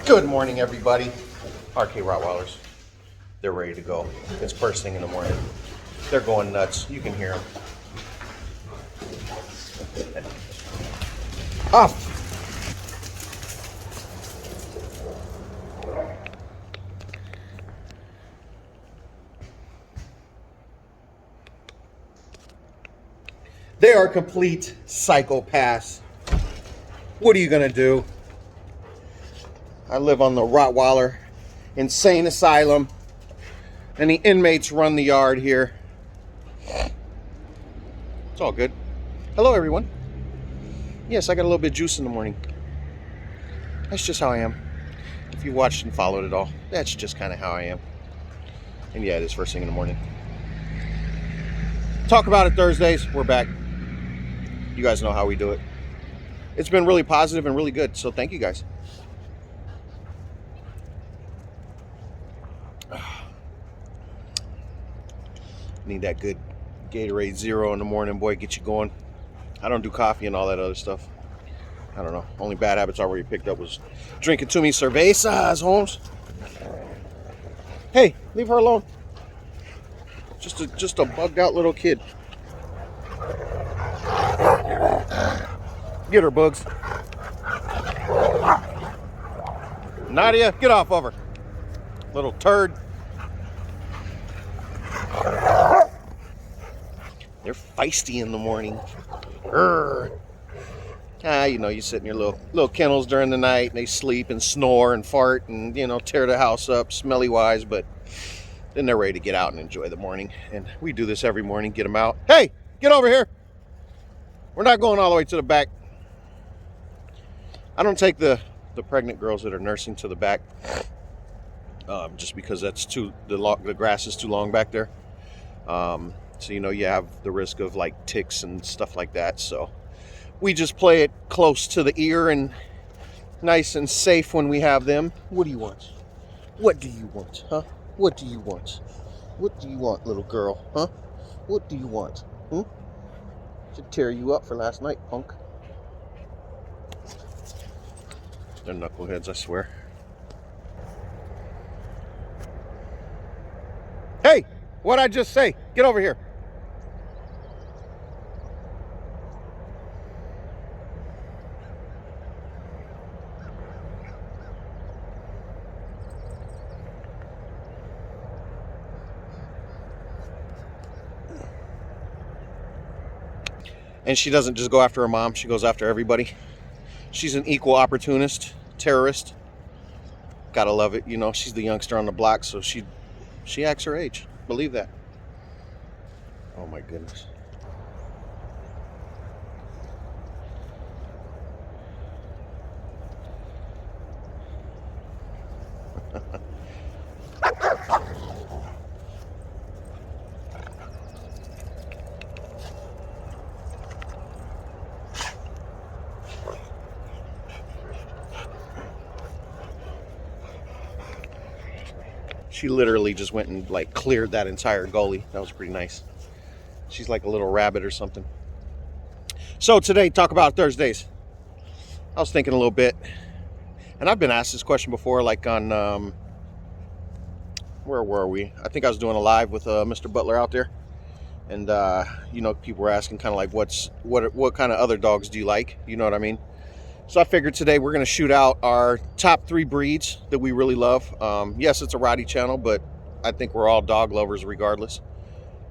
Good morning, everybody. RK Rottweilers. They're ready to go. It's first thing in the morning. They're going nuts. You can hear them. Off. They are complete psychopaths. What are you going to do? I live on the Rottweiler insane asylum, and the inmates run the yard here. It's all good. Hello, everyone. Yes, I got a little bit of juice in the morning. That's just how I am. If you watched and followed it all, that's just kind of how I am. And yeah, it is first thing in the morning. Talk about it Thursdays. We're back. You guys know how we do it. It's been really positive and really good, so thank you guys. Need that good Gatorade Zero in the morning, boy, get you going. I don't do coffee and all that other stuff. I don't know. Only bad habits I already picked up was drinking too many cervezas, Holmes. Hey, leave her alone. Just a bugged out little kid. Get her, Bugs. Nadia, get off of her. Little turd. They're feisty in the morning. You know, you sit in your little kennels during the night, and they sleep and snore and fart and, you know, tear the house up smelly wise, but then they're ready to get out and enjoy the morning. And we do this every morning, get them out. Hey, get over here. We're not going all the way to the back. I don't take the pregnant girls that are nursing to the back, just because that's the grass is too long back there. So, you know, you have the risk of like ticks and stuff like that. So we just play it close to the ear and nice and safe when we have them. What do you want? What do you want, huh? What do you want? What do you want, little girl, huh? What do you want? Should tear you up for last night, punk. They're knuckleheads, I swear. Hey, what'd I just say? Get over here. And she doesn't just go after her mom, she goes after everybody. She's an equal opportunist, terrorist. Gotta love it, you know, she's the youngster on the block, so she acts her age. Believe that. Oh my goodness. She literally just went and like cleared that entire gully. That was pretty nice. She's like a little rabbit or something. So today, talk about Thursdays. I was thinking a little bit, and I've been asked this question before, like on where were we? I think I was doing a live with Mr. Butler out there, and you know, people were asking kind of like, what kind of other dogs do you like? You know what I mean? So I figured today we're going to shoot out our top 3 breeds that we really love. Yes, it's a Rottie channel, but I think we're all dog lovers regardless.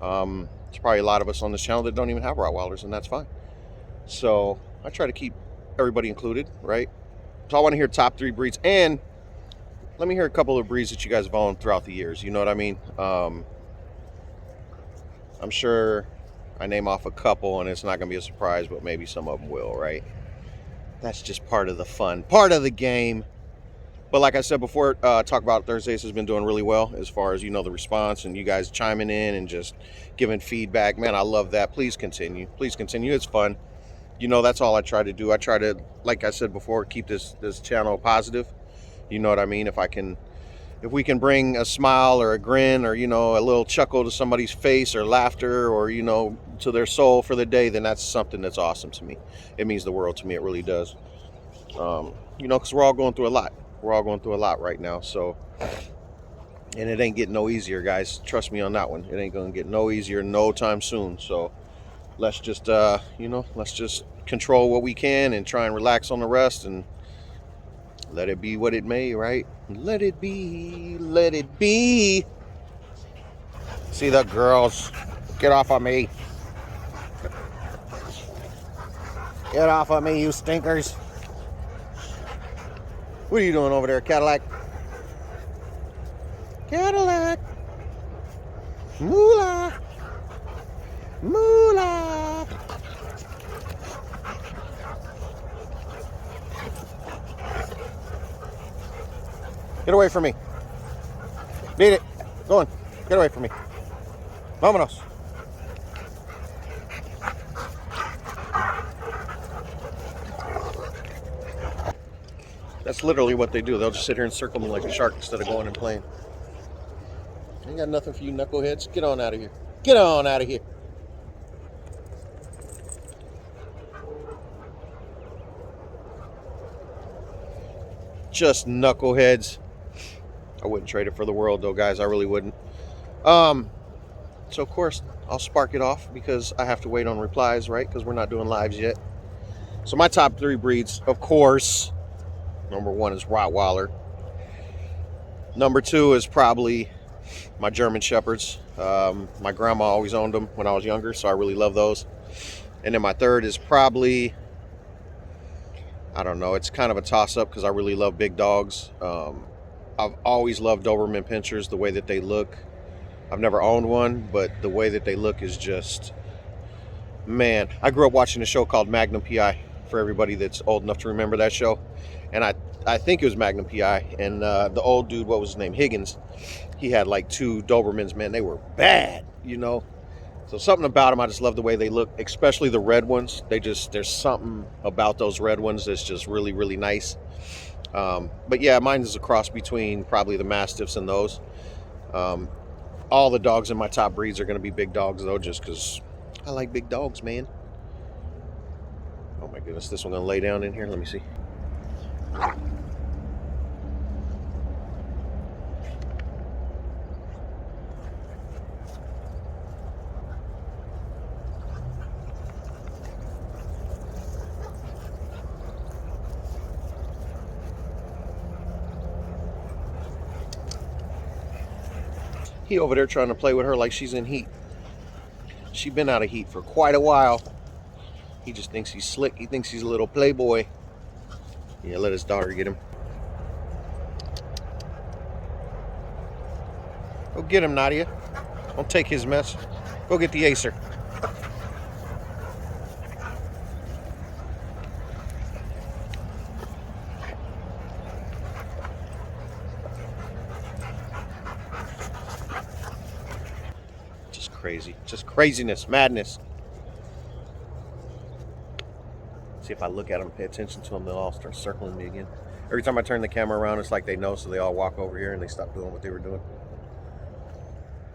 There's probably a lot of us on this channel that don't even have Rottweilers, and that's fine. So I try to keep everybody included, right? So I want to hear top 3 breeds, and let me hear a couple of breeds that you guys have owned throughout the years. You know what I mean? I'm sure I name off a couple, and it's not going to be a surprise, but maybe some of them will, right? That's just part of the fun, part of the game. But like I said before, Talk About Thursdays has been doing really well as far as, you know, the response and you guys chiming in and just giving feedback. Man, I love that. Please continue. Please continue. It's fun. You know, that's all I try to do. I try to, like I said before, keep this channel positive. You know what I mean? If we can bring a smile or a grin or, you know, a little chuckle to somebody's face or laughter or, you know, to their soul for the day, then that's something that's awesome to me. It means the world to me. It really does. You know, because we're all going through a lot. We're all going through a lot right now. So, and it ain't getting no easier, guys. Trust me on that one. It ain't going to get no easier no time soon. So let's just, you know, let's just control what we can and try and relax on the rest and let it be what it may, right? Let it be, let it be. See the girls. Get off of me. Get off of me, you stinkers. What are you doing over there, Cadillac? Cadillac. Moolah. Moolah. Get away from me. Beat it. Go on. Get away from me. Vámonos. That's literally what they do. They'll just sit here and circle me like a shark instead of going and playing. Ain't got nothing for you knuckleheads. Get on out of here. Get on out of here. Just knuckleheads. I wouldn't trade it for the world though, guys. I really wouldn't. So of course I'll spark it off because I have to wait on replies, right? Because we're not doing lives yet. So my top 3 breeds, of course, number 1 is Rottweiler. Number 2 is probably my German Shepherds. My grandma always owned them when I was younger, so I really love those. And then my 3rd is probably, I don't know, it's kind of a toss-up because I really love big dogs. I've always loved Doberman Pinschers, the way that they look. I've never owned one, but the way that they look is just, man. I grew up watching a show called Magnum PI, for everybody that's old enough to remember that show. And I think it was Magnum PI. And the old dude, what was his name? Higgins. He had like 2 Dobermans, man. They were bad, you know. So something about them, I just love the way they look, especially the red ones. There's something about those red ones that's just really, really nice. But yeah, mine is a cross between probably the Mastiffs and those. All the dogs in my top breeds are going to be big dogs, though, just because I like big dogs, man. Oh, my goodness. This one going to lay down in here? Let me see. He over there trying to play with her like she's in heat. She been out of heat for quite a while. He just thinks he's slick. He thinks he's a little playboy. Yeah, let his daughter get him. Go get him, Nadia. Don't take his mess. Go get the Acer. Just crazy. Just craziness, madness. See, if I look at them, pay attention to them, they'll all start circling me again. Every time I turn the camera around, it's like they know, so they all walk over here and they stop doing what they were doing.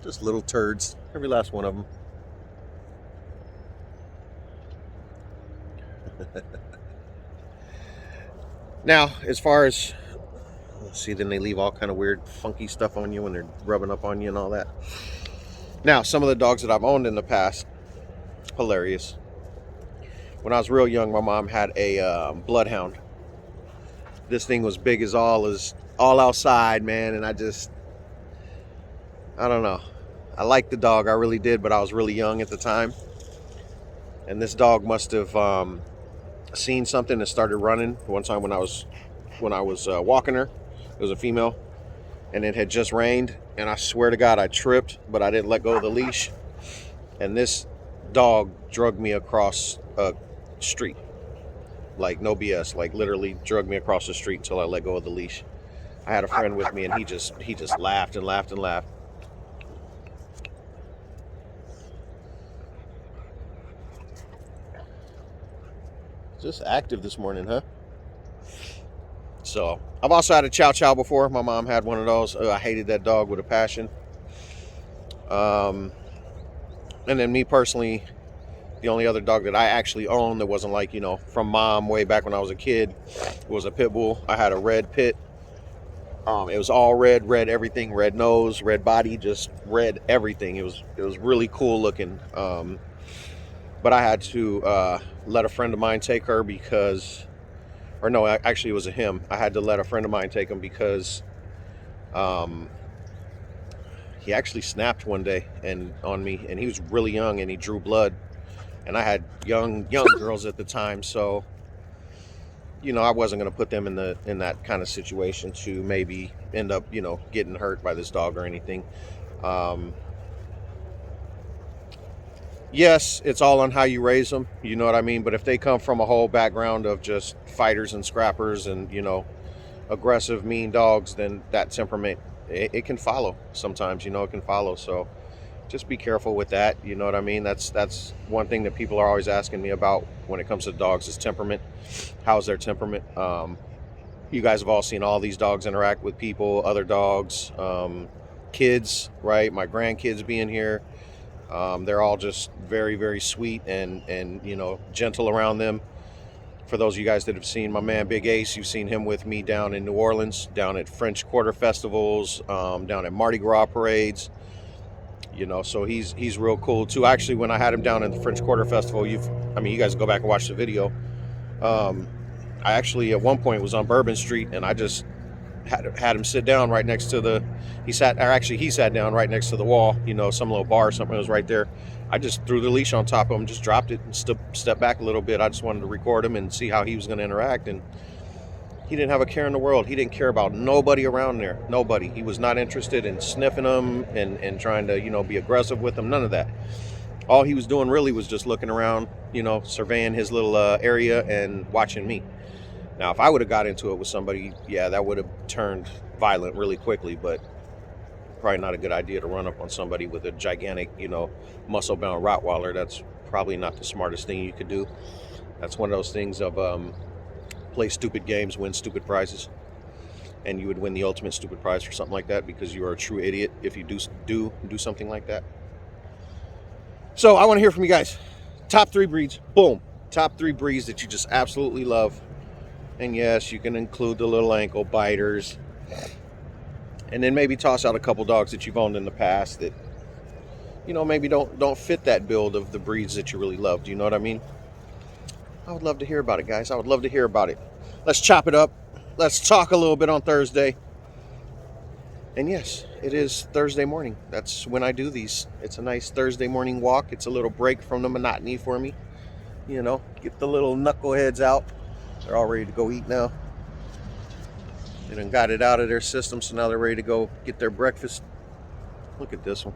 Just little turds, every last one of them. Now, as far as, let's see, then they leave all kind of weird, funky stuff on you when they're rubbing up on you and all that. Now, some of the dogs that I've owned in the past, hilarious. When I was real young, my mom had a bloodhound. This thing was big as all outside, man, and I don't know. I liked the dog, I really did, but I was really young at the time. And this dog must have seen something and started running. One time when I was walking her, it was a female, and it had just rained, and I swear to God, I tripped, but I didn't let go of the leash. And this dog dragged me across a street. Like, no BS, like literally dragged me across the street until I let go of the leash. I had a friend with me, and he just laughed and laughed and laughed. Just active this morning, huh? So I've also had a Chow Chow before. My mom had one of those. I hated that dog with a passion. And then me personally, the only other dog that I actually owned that wasn't like, from mom way back when I was a kid was a pit bull. I had a red pit. It was all red everything, red nose, red body, just red everything. It was really cool looking. But I had to let a friend of mine take her because, or no, actually it was a him. I had to let a friend of mine take him because he actually snapped one day and on me, and he was really young and he drew blood, and I had young girls at the time, so I wasn't going to put them in that kind of situation to maybe end up getting hurt by this dog or anything. Yes, it's all on how you raise them, you know what I mean? But if they come from a whole background of just fighters and scrappers and, aggressive, mean dogs, then that temperament, it can follow sometimes, it can follow. So just be careful with that, you know what I mean? That's one thing that people are always asking me about when it comes to dogs is temperament. How's their temperament? You guys have all seen all these dogs interact with people, other dogs, kids, right? My grandkids being here. They're all just very, very sweet and gentle around them. For those of you guys that have seen my man Big Ace, you've seen him with me down in New Orleans, down at French Quarter festivals, down at Mardi Gras parades. So he's real cool too. Actually, when I had him down in the French Quarter festival, you guys go back and watch the video. I actually at one point was on Bourbon Street, and I just had him sit down right next to he sat down right next to the wall, some little bar or something was right there. I just threw the leash on top of him, just dropped it and stepped back a little bit. I just wanted to record him and see how he was going to interact, and he didn't have a care in the world. He didn't care about nobody around there. Nobody. He was not interested in sniffing them and trying to, be aggressive with them. None of that. All he was doing really was just looking around, surveying his little area and watching me. Now, if I would have got into it with somebody, yeah, that would have turned violent really quickly, but probably not a good idea to run up on somebody with a gigantic, muscle-bound Rottweiler. That's probably not the smartest thing you could do. That's one of those things of play stupid games, win stupid prizes, and you would win the ultimate stupid prize for something like that because you are a true idiot if you do something like that. So I want to hear from you guys. Top 3 breeds. Boom. Top 3 breeds that you just absolutely love. And yes, you can include the little ankle biters. And then maybe toss out a couple dogs that you've owned in the past that, maybe don't fit that build of the breeds that you really loved. You know what I mean? I would love to hear about it, guys. I would love to hear about it. Let's chop it up. Let's talk a little bit on Thursday. And yes, it is Thursday morning. That's when I do these. It's a nice Thursday morning walk. It's a little break from the monotony for me. Get the little knuckleheads out. They're all ready to go eat now. They done got it out of their system, so now they're ready to go get their breakfast. Look at this one.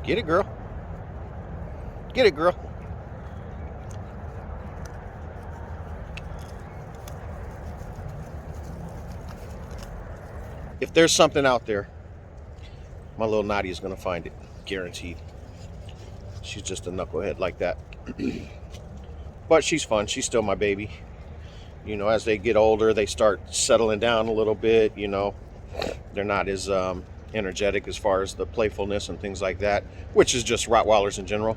Get it, girl. Get it, girl. If there's something out there, my little Nadia is going to find it, guaranteed. She's just a knucklehead like that. But she's fun. She's still my baby. As they get older, they start settling down a little bit. They're not as energetic as far as the playfulness and things like that, which is just Rottweilers in general.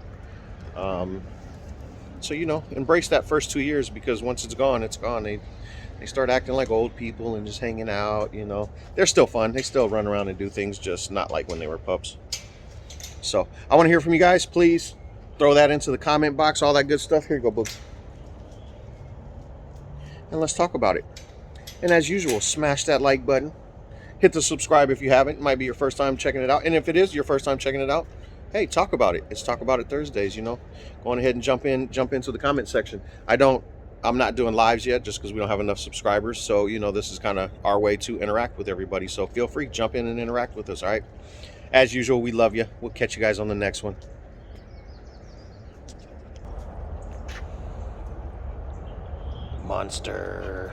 So, embrace that first 2 years, because once it's gone, it's gone. They start acting like old people and just hanging out, They're still fun. They still run around and do things, just not like when they were pups. So I want to hear from you guys. Please throw that into the comment box, all that good stuff. Here you go, books. And let's talk about it. And as usual, smash that like button. Hit the subscribe if you haven't. It might be your first time checking it out. And if it is your first time checking it out, hey, talk about it. It's Talk About It Thursdays, Go on ahead and jump into the comment section. I'm not doing lives yet just because we don't have enough subscribers. So, this is kind of our way to interact with everybody. So feel free, jump in and interact with us, all right? As usual, we love you. We'll catch you guys on the next one. Monster.